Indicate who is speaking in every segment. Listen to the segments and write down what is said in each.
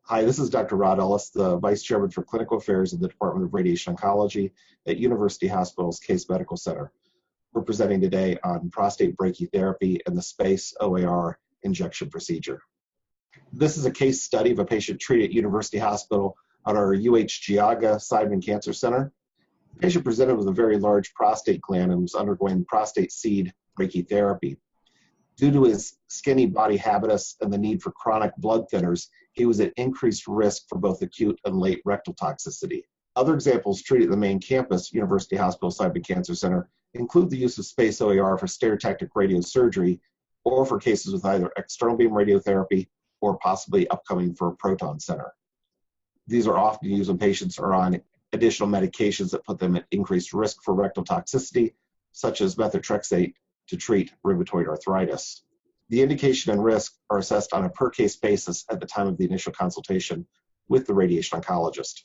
Speaker 1: Hi, this is Dr. Rod Ellis, the Vice Chairman for Clinical Affairs in the Department of Radiation Oncology at University Hospitals Case Medical Center. We're presenting today on prostate brachytherapy and the SpaceOAR injection procedure. This is a case study of a patient treated at University Hospital at our Geauga Seidman Cancer Center. The patient presented with a very large prostate gland and was undergoing prostate seed brachytherapy. Due to his skinny body habitus and the need for chronic blood thinners, he was at increased risk for both acute and late rectal toxicity. Other examples treated at the main campus, University Hospital Seidman Cancer Center, include the use of SpaceOAR for stereotactic radiosurgery or for cases with either external beam radiotherapy or possibly upcoming for a proton center. These are often used when patients are on additional medications that put them at increased risk for rectal toxicity, such as methotrexate, to treat rheumatoid arthritis. The indication and risk are assessed on a per-case basis at the time of the initial consultation with the radiation oncologist.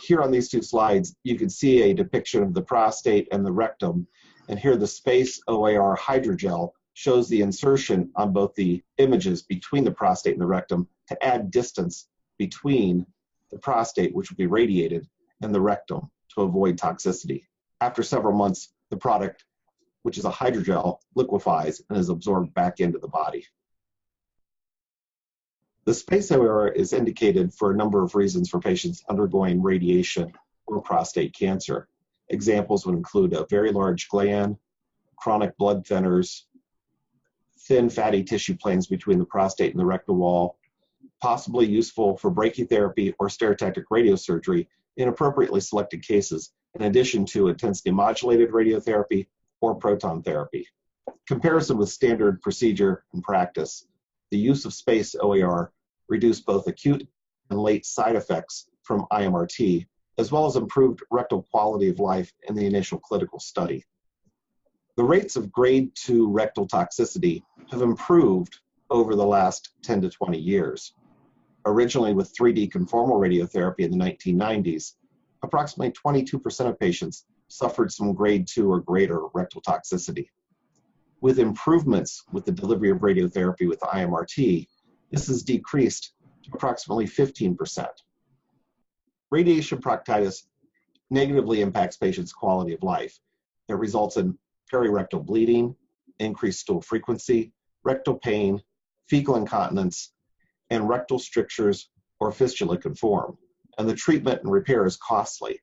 Speaker 1: Here on these two slides, you can see a depiction of the prostate and the rectum, and here the SpaceOAR hydrogel shows the insertion on both the images between the prostate and the rectum to add distance between the prostate, which will be radiated, and the rectum to avoid toxicity. After several months, the product, which is a hydrogel, liquefies and is absorbed back into the body. The SpaceOAR is indicated for a number of reasons for patients undergoing radiation or prostate cancer. Examples would include a very large gland, chronic blood thinners, thin fatty tissue planes between the prostate and the rectal wall, possibly useful for brachytherapy or stereotactic radiosurgery in appropriately selected cases, in addition to intensity modulated radiotherapy or proton therapy. Comparison with standard procedure and practice, the use of SpaceOAR reduced both acute and late side effects from IMRT, as well as improved rectal quality of life in the initial clinical study. The rates of grade 2 rectal toxicity have improved over the last 10 to 20 years. Originally with 3D conformal radiotherapy in the 1990s, approximately 22% of patients suffered some grade 2 or greater rectal toxicity. With improvements with the delivery of radiotherapy with IMRT, this has decreased to approximately 15%. Radiation proctitis negatively impacts patients' quality of life. It results in perirectal bleeding, increased stool frequency, rectal pain, fecal incontinence, and rectal strictures or fistula can form. And the treatment and repair is costly.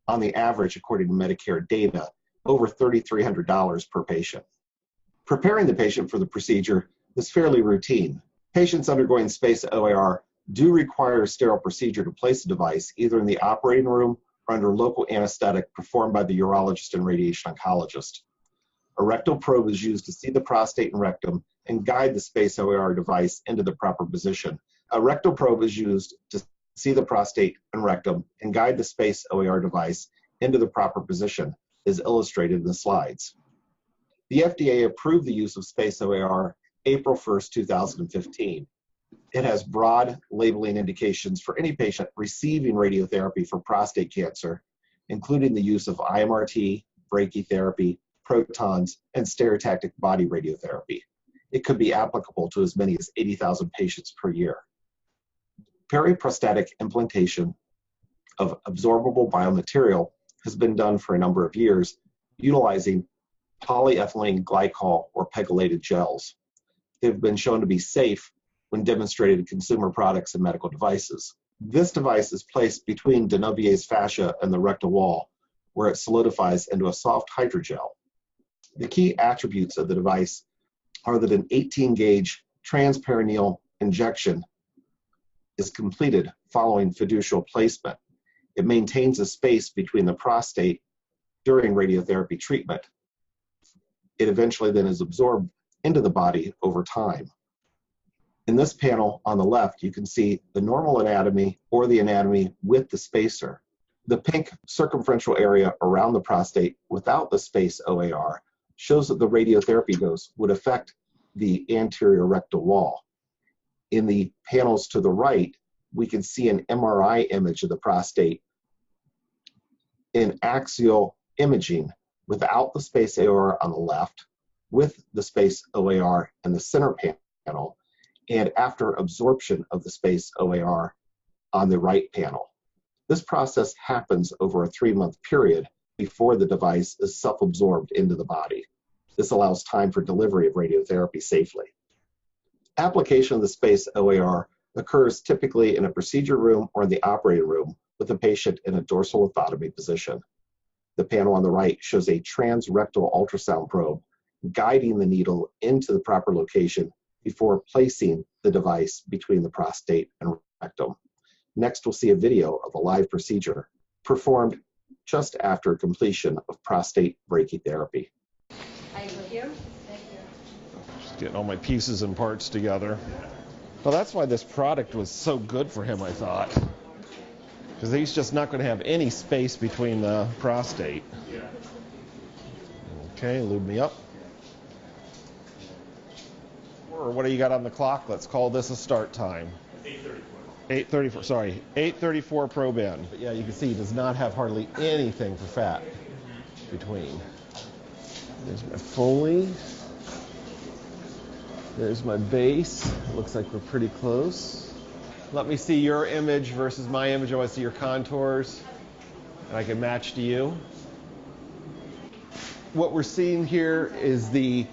Speaker 1: On the average, according to Medicare data, over $3,300 per patient. Preparing the patient for the procedure is fairly routine. Patients undergoing SpaceOAR do require a sterile procedure to place the device either in the operating room or under local anesthetic performed by the urologist and radiation oncologist. A rectal probe is used to see the prostate and rectum and guide the SpaceOAR device into the proper position. A rectal probe is used to see the prostate and rectum and guide the SpaceOAR device into the proper position, as illustrated in the slides. The FDA approved the use of SpaceOAR April 1st, 2015. It has broad labeling indications for any patient receiving radiotherapy for prostate cancer, including the use of IMRT, brachytherapy, protons, and stereotactic body radiotherapy. It could be applicable to as many as 80,000 patients per year. Periprostatic implantation of absorbable biomaterial has been done for a number of years utilizing polyethylene glycol or pegylated gels. They've been shown to be safe when demonstrated in consumer products and medical devices. This device is placed between Denevier's fascia and the rectal wall, where it solidifies into a soft hydrogel. The key attributes of the device are that an 18-gauge transperineal injection is completed following fiducial placement. It maintains a space between the prostate during radiotherapy treatment. It eventually then is absorbed into the body over time. In this panel on the left, you can see the normal anatomy or the anatomy with the spacer. The pink circumferential area around the prostate without the SpaceOAR shows that the radiotherapy dose would affect the anterior rectal wall. In the panels to the right, we can see an MRI image of the prostate in axial imaging without the SpaceOAR on the left, with the SpaceOAR in the center panel, and after absorption of the SpaceOAR on the right panel. This process happens over a 3-month period before the device is self-absorbed into the body. This allows time for delivery of radiotherapy safely. Application of the SpaceOAR occurs typically in a procedure room or in the operating room with the patient in a dorsal lithotomy position. The panel on the right shows a transrectal ultrasound probe guiding the needle into the proper location before placing the device between the prostate and rectum. Next, we'll see a video of a live procedure performed just after completion of prostate brachytherapy.
Speaker 2: Thank you.
Speaker 3: Just getting all my pieces and parts together. Well, that's why this product was so good for him, I thought. Because he's just not going to have any space between the prostate. Okay, lube me up. Or what do you got on the clock? Let's call this a start time. 8:34. Sorry, 8:34 probe in. But yeah, you can see he does not have hardly anything for fat between. There's my Foley. There's my base. It looks like we're pretty close. Let me see your image versus my image. I want to see your contours, and I can match to you. What we're seeing here is the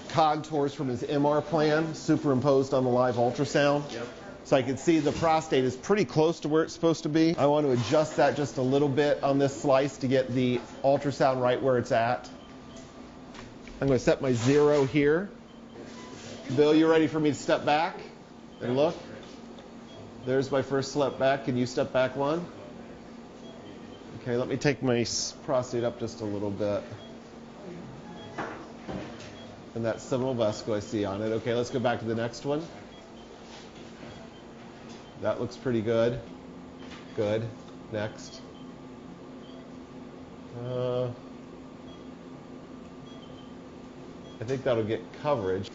Speaker 3: contours from his MR plan superimposed on the live ultrasound. Yep. So I can see the prostate is pretty close to where it's supposed to be. I want to adjust that just a little bit on this slice to get the ultrasound right where it's at. I'm going to set my 0 here. Bill, you ready for me to step back and look? There's my first step back. Can you step back one? Okay, let me take my prostate up just a little bit. And that seminal vesicle I see on it. Okay, let's go back to the next one. That looks pretty good. Good. Next. I think that'll get coverage.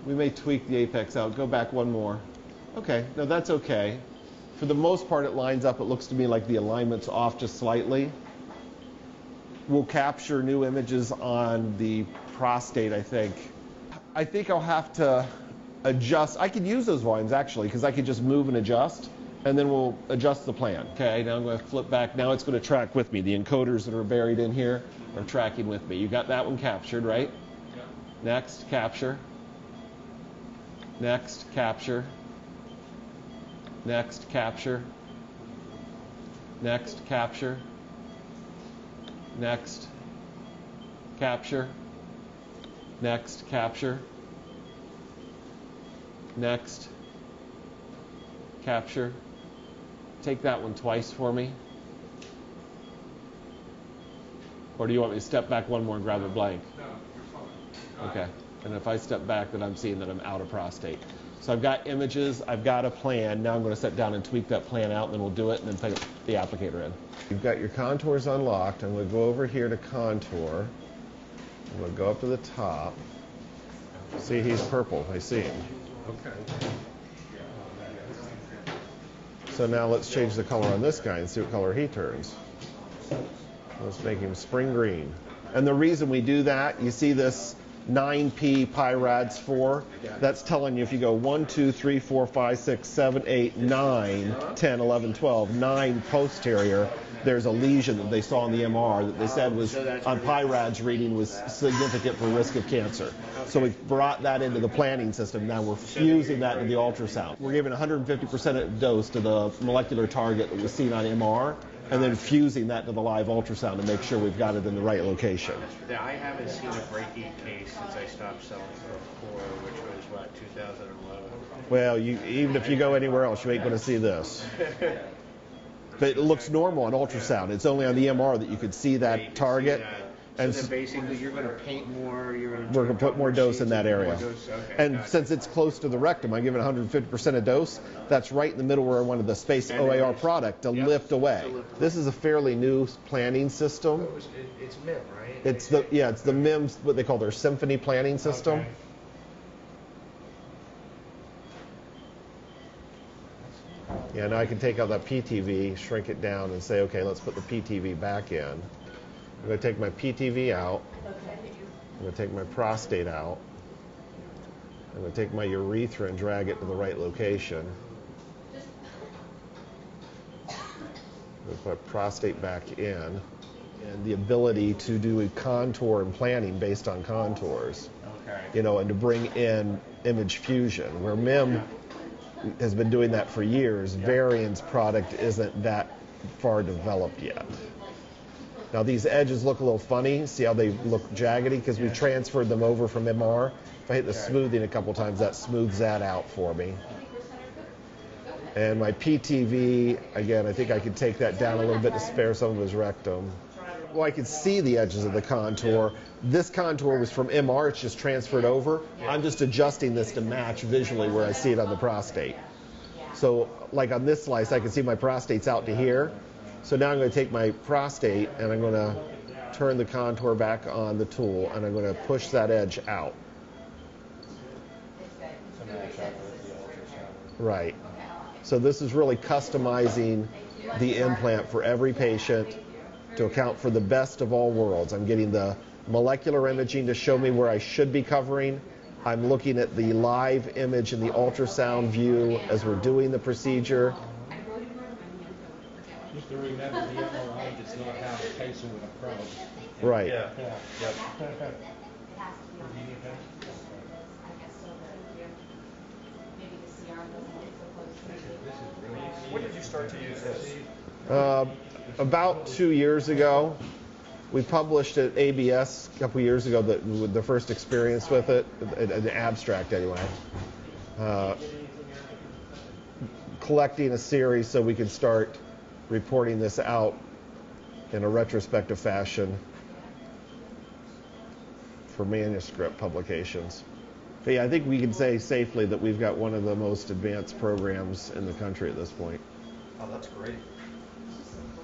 Speaker 3: We may tweak the apex out. Go back one more. Okay, no, that's okay. For the most part, it lines up. It looks to me like the alignment's off just slightly. We'll capture new images on the prostate, I think. I think I'll have to adjust. I could use those volumes, actually, because I could just move and adjust, and then we'll adjust the plan. Okay, now I'm going to flip back. Now it's going to track with me. The encoders that are buried in here are tracking with me. You got that one captured, right? Yeah. Next, capture. Next, capture. Next, capture. Next, capture. Next, capture. Next, capture. Next, capture. Take that one twice for me. Or do you want me to step back one more and grab a blank?
Speaker 4: No, you're fine.
Speaker 3: Okay. And if I step back, then I'm seeing that I'm out of prostate. So I've got images, I've got a plan. Now I'm going to sit down and tweak that plan out, and then we'll do it, and then put the applicator in. You've got your contours unlocked. I'm going to go over here to contour. I'm going to go up to the top. See, he's purple. I see him.
Speaker 4: Okay.
Speaker 3: So now let's change the color on this guy and see what color he turns. Let's make him spring green. And the reason we do that, you see this 9p pi rads 4, that's telling you if you go 1, 2, 3, 4, 5, 6, 7, 8, 9, 10, 11, 12, 9 posterior, there's a lesion that they saw in the MR that they said was on pi rads reading was significant for risk of cancer. So we brought that into the planning system. Now we're fusing that into the ultrasound. We're giving 150% dose to the molecular target that was seen on MR, and then fusing that to the live ultrasound to make sure we've got it in the right location.
Speaker 5: I haven't seen a brachy case since I stopped selling for core, which was, what, 2011?
Speaker 3: Well, even if you go anywhere else, you ain't going to see this. But it looks normal on ultrasound. It's only on the MR that you could see that target. And
Speaker 5: so basically, you're going to paint more. We're
Speaker 3: going to put more dose in that area.
Speaker 5: Okay,
Speaker 3: and since it's close to the rectum, I'm giving 150% of dose. That's right in the middle where I wanted the SpaceOAR product to lift away. This is a fairly new planning system.
Speaker 5: It's MIM, right?
Speaker 3: It's the MIMS, what they call their Symphony planning system.
Speaker 5: Okay.
Speaker 3: Yeah, now I can take out that PTV, shrink it down, and say, okay, let's put the PTV back in. I'm going to take my PTV out. I'm going to take my prostate out. I'm going to take my urethra and drag it to the right location. We'll put prostate back in. And the ability to do a contour and planning based on contours.
Speaker 5: Okay.
Speaker 3: You know, and to bring in image fusion, where MIM has been doing that for years. Varian's product isn't that far developed yet. Now these edges look a little funny. See how they look jaggedy? Because we transferred them over from MR. If I hit the smoothing a couple times, that smooths that out for me. And my PTV, again, I think I could take that down a little bit to spare some of his rectum. Well, I can see the edges of the contour. This contour was from MR, it's just transferred over. I'm just adjusting this to match visually where I see it on the prostate. So, like on this slice, I can see my prostate's out to here. So now I'm going to take my prostate and I'm going to turn the contour back on the tool and I'm going to push that edge out. Right. So this is really customizing the implant for every patient to account for the best of all worlds. I'm getting the molecular imaging to show me where I should be covering. I'm looking at the live image and the ultrasound view as we're doing the procedure.
Speaker 4: Just to remember, the MRI does not have a patient with a probe.
Speaker 3: Right.
Speaker 5: Yeah. Yep.
Speaker 4: When did you start to use this?
Speaker 3: About 2 years ago. We published at ABS a couple years ago with the first experience with it, an abstract anyway. Collecting a series so we could start reporting this out in a retrospective fashion for manuscript publications. But yeah, I think we can say safely that we've got one of the most advanced programs in the country at this point.
Speaker 4: Oh, that's great.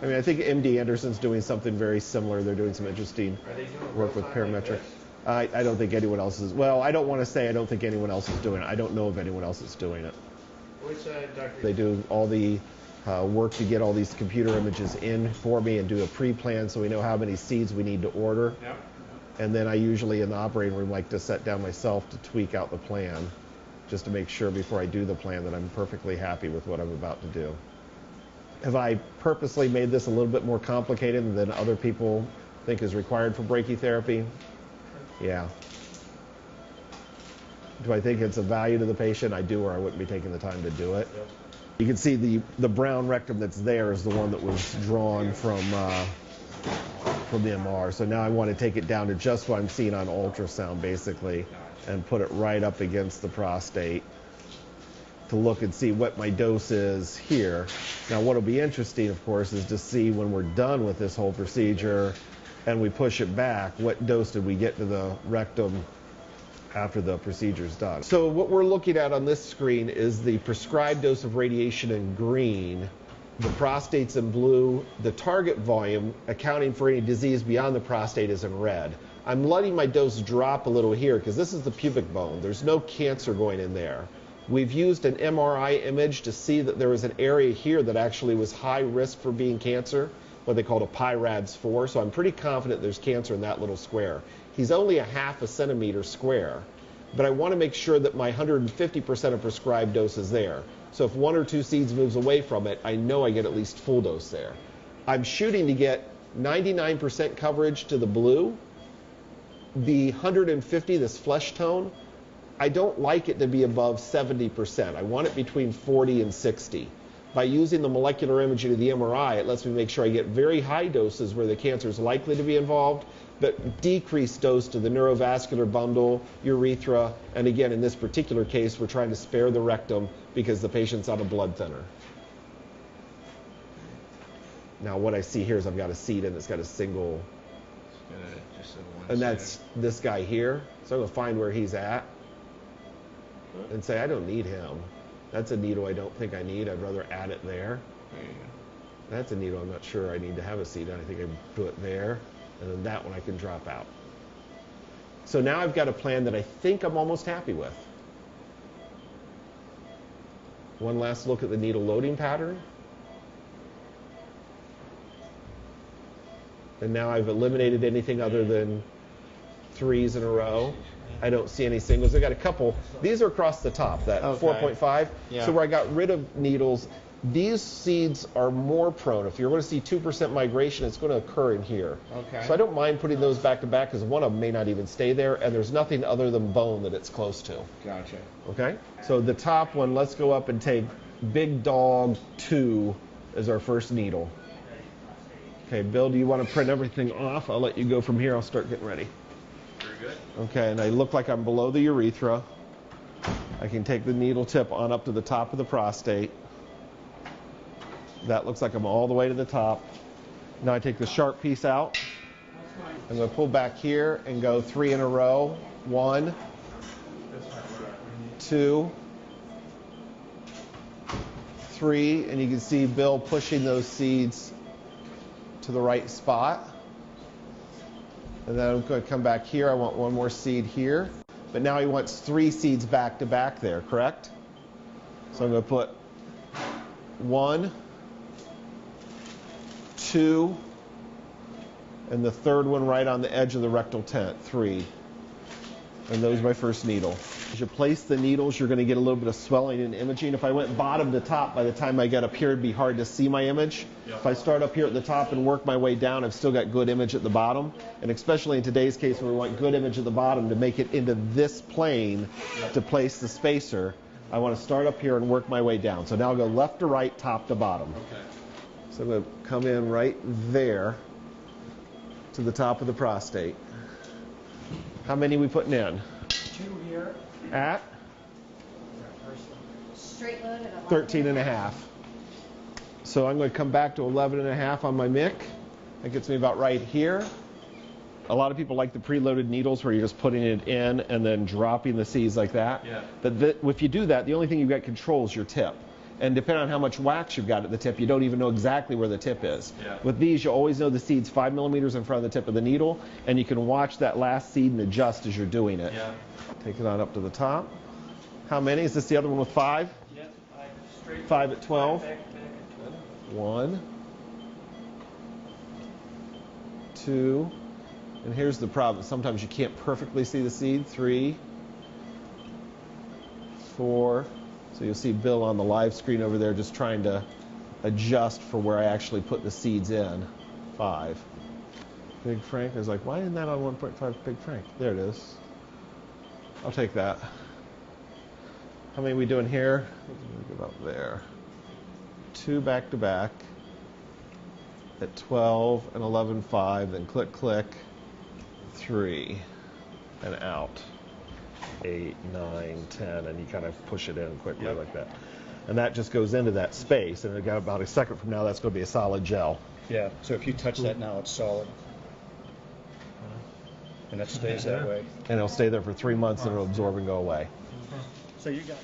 Speaker 3: I mean, I think MD Anderson's doing something very similar. They're doing some interesting work with parametric. I don't think anyone else is. Well, I don't want to say I don't think anyone else is doing it. I don't know of anyone else that's doing it.
Speaker 5: Which doctor?
Speaker 3: They do all the work to get all these computer images in for me and do a pre-plan so we know how many seeds we need to order.
Speaker 5: Yep.
Speaker 3: And then I usually in the operating room like to sit down myself to tweak out the plan just to make sure before I do the plan that I'm perfectly happy with what I'm about to do. Have I purposely made this a little bit more complicated than other people think is required for brachytherapy? Yeah. Do I think it's of value to the patient? I do, or I wouldn't be taking the time to do it.
Speaker 5: Yep.
Speaker 3: You can see the brown rectum that's there is the one that was drawn from the MR. So now I want to take it down to just what I'm seeing on ultrasound, basically, and put it right up against the prostate to look and see what my dose is here. Now what will be interesting, of course, is to see when we're done with this whole procedure and we push it back, what dose did we get to the rectum after the procedure's done. So what we're looking at on this screen is the prescribed dose of radiation in green, the prostate's in blue, the target volume accounting for any disease beyond the prostate is in red. I'm letting my dose drop a little here because this is the pubic bone. There's no cancer going in there. We've used an MRI image to see that there was an area here that actually was high risk for being cancer, what they called a PIRADS4, so I'm pretty confident there's cancer in that little square. He's only a half a centimeter square, but I want to make sure that my 150% of prescribed dose is there. So if 1 or 2 seeds moves away from it, I know I get at least full dose there. I'm shooting to get 99% coverage to the blue. The 150, this flesh tone, I don't like it to be above 70%. I want it between 40 and 60. By using the molecular imaging of the MRI, it lets me make sure I get very high doses where the cancer is likely to be involved, but decreased dose to the neurovascular bundle, urethra, and again, in this particular case, we're trying to spare the rectum because the patient's on a blood thinner. Now what I see here is I've got a seed and it's got a single, and that's this guy here. So I'm going to find where he's at and say, I don't need him. That's a needle I don't think I need. I'd rather add it there. That's a needle I'm not sure I need to have a seed on. I think I put it there. And then that one I can drop out. So now I've got a plan that I think I'm almost happy with. One last look at the needle loading pattern. And now I've eliminated anything other than 3s in a row. I don't see any singles. I got a couple. These are across the top, that
Speaker 5: Okay.
Speaker 3: 4.5.
Speaker 5: Yeah.
Speaker 3: So where I got rid of needles, these seeds are more prone. If you're going to see 2% migration, it's going to occur in here.
Speaker 5: Okay.
Speaker 3: So I don't mind putting those back to back because one of them may not even stay there, and there's nothing other than bone that it's close to.
Speaker 5: Gotcha.
Speaker 3: Okay? So the top one, let's go up and take Big Dog 2 as our first needle. Okay, Bill, do you want to print everything off? I'll let you go from here. I'll start getting ready.
Speaker 5: Very good.
Speaker 3: Okay, and I look like I'm below the urethra. I can take the needle tip on up to the top of the prostate. That looks like I'm all the way to the top. Now I take the sharp piece out. I'm going to pull back here and go 3 in a row. 1, 2, 3, and you can see Bill pushing those seeds to the right spot. And then I'm going to come back here. I want one more seed here. But now he wants 3 seeds back to back there, correct? So I'm going to put 1, 2, and the third one right on the edge of the rectal tent, 3. And those are my first needle. As you place the needles, you're going to get a little bit of swelling and imaging. If I went bottom to top, by the time I get up here, it'd be hard to see my image. If I start up here at the top and work my way down, I've still got good image at the bottom. And especially in today's case, where we want good image at the bottom to make it into this plane to place the spacer, I want to start up here and work my way down. So now I'll go left to right, top to bottom.
Speaker 5: Okay.
Speaker 3: So I'm going to come in right there to the top of the prostate. How many are we putting in?
Speaker 4: 2 here.
Speaker 3: At
Speaker 2: Straight load at 11.
Speaker 3: 13 and a half. So I'm going to come back to 11 and a half on my mic. That gets me about right here. A lot of people like the preloaded needles where you're just putting it in and then dropping the seeds like that.
Speaker 5: Yeah.
Speaker 3: But if you do that, the only thing you've got control is your tip. And depending on how much wax you've got at the tip, you don't even know exactly where the tip is.
Speaker 5: Yeah.
Speaker 3: With these, you always know the seed's 5 millimeters in front of the tip of the needle, and you can watch that last seed and adjust as you're doing it.
Speaker 5: Yeah.
Speaker 3: Take it on up to the top. How many? Is this the other one with 5?
Speaker 5: Yeah. 5 straight.
Speaker 3: 5 at 12.
Speaker 5: Back.
Speaker 3: 1, 2, and here's the problem. Sometimes you can't perfectly see the seed. 3, 4. So you'll see Bill on the live screen over there just trying to adjust for where I actually put the seeds in. 5. Big Frank. I was like, why isn't that on 1.5 Big Frank? There it is. I'll take that. How many are we doing here? About there. 2 back to back at 12 and 11, 5, then click, click, 3, and out. 8, 9, 10, and you kind of push it in quickly like that. And that just goes into that space, and about a second from now, that's going to be a solid gel.
Speaker 5: Yeah. So if you touch that now, it's solid. And that stays that way.
Speaker 3: And it'll stay there for 3 months, and it'll absorb and go away.
Speaker 5: So you got.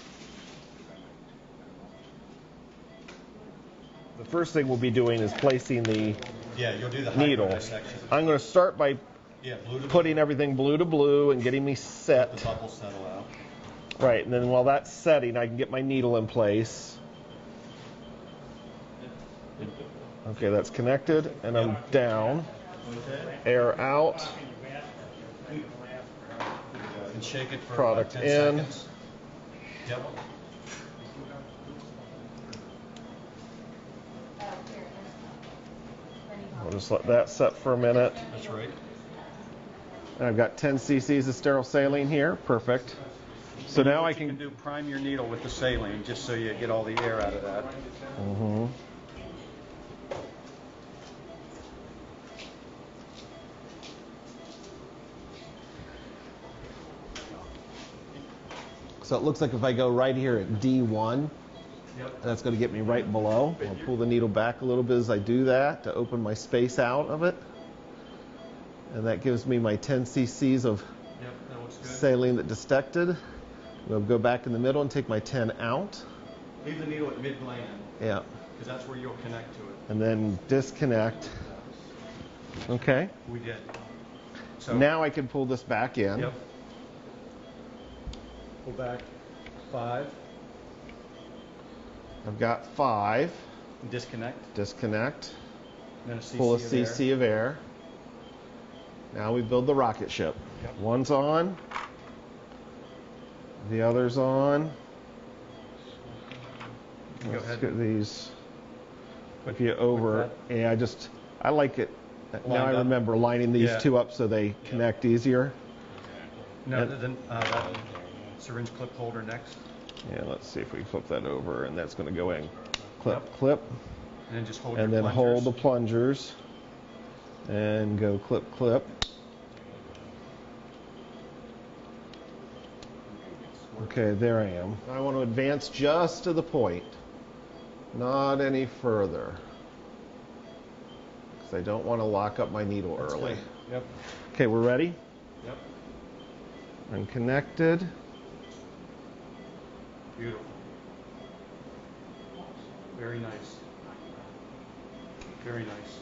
Speaker 3: The first thing we'll be doing is placing the
Speaker 6: Yeah, you'll do the
Speaker 3: needle.
Speaker 6: dissection.
Speaker 3: I'm going to start by
Speaker 6: Yeah, blue to
Speaker 3: putting everything blue to blue and getting me
Speaker 6: the
Speaker 3: set.
Speaker 6: bubbles settle out.
Speaker 3: Right, and then while that's setting, I can get my needle in place. Okay, that's connected, and I'm down. Air out,
Speaker 6: And shake it for
Speaker 3: product
Speaker 6: 10
Speaker 3: in.
Speaker 6: seconds. Yep.
Speaker 3: I'll just let that set for a minute.
Speaker 6: That's right.
Speaker 3: And I've got 10 cc's of sterile saline here. Perfect. So now I
Speaker 5: You can
Speaker 3: can...
Speaker 5: do prime your needle with the saline just so you get all the air out of that.
Speaker 3: Mhm. So it looks like if I go right here at D1, that's going to get me right below. I'll pull the needle back a little bit as I do that to open my space out of it. And that gives me my 10 cc's of
Speaker 6: Yep, that looks good.
Speaker 3: saline that dissected. We'll go back in the middle and take my 10 out.
Speaker 6: Leave the needle at mid-gland,
Speaker 3: Yeah.
Speaker 6: because that's where you'll connect to it.
Speaker 3: And then disconnect. Okay.
Speaker 6: We did. So
Speaker 3: Now I can pull this back in.
Speaker 6: Yep. Pull back 5.
Speaker 3: I've got 5.
Speaker 5: Disconnect.
Speaker 3: Disconnect.
Speaker 5: Then a cc
Speaker 3: Pull a
Speaker 5: of air.
Speaker 3: cc of air. Now we build the rocket ship.
Speaker 6: Yep.
Speaker 3: One's on. The other's on.
Speaker 6: Go
Speaker 3: Let's
Speaker 6: ahead.
Speaker 3: get these. If you over, yeah, I like it. Now I
Speaker 6: Lined up.
Speaker 3: remember lining these
Speaker 6: Yeah.
Speaker 3: two up so they connect easier.
Speaker 6: No, then that syringe clip holder next.
Speaker 3: Yeah, let's see if we flip that over, and that's going to go in. Clip,
Speaker 6: Yep.
Speaker 3: clip,
Speaker 6: And then just hold
Speaker 3: and
Speaker 6: your
Speaker 3: then hold the plungers, and go clip, clip. Okay, there I am. I want to advance just to the point, not any further, because I don't want to lock up my needle
Speaker 6: That's
Speaker 3: early.
Speaker 6: good. Yep.
Speaker 3: Okay, we're ready?
Speaker 6: Yep.
Speaker 3: I'm connected.
Speaker 6: Beautiful. Very nice. Very nice.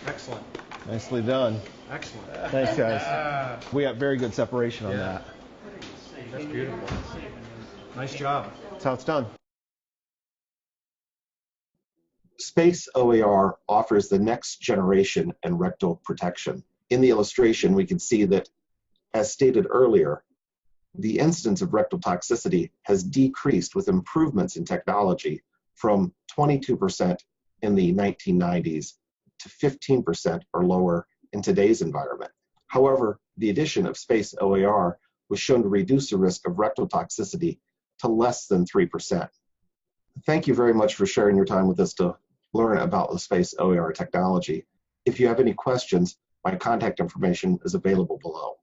Speaker 6: Excellent.
Speaker 3: Nicely done.
Speaker 6: Excellent.
Speaker 3: Thanks, guys. We got very good separation on
Speaker 6: Yeah.
Speaker 3: that.
Speaker 6: That's beautiful. Nice job.
Speaker 3: That's how it's done.
Speaker 1: SpaceOAR offers the next generation in rectal protection. In the illustration, we can see that, as stated earlier, the incidence of rectal toxicity has decreased with improvements in technology from 22% in the 1990s to 15% or lower in today's environment. However, the addition of SpaceOAR was shown to reduce the risk of rectal toxicity to less than 3%. Thank you very much for sharing your time with us to learn about the SpaceOAR technology. If you have any questions, my contact information is available below.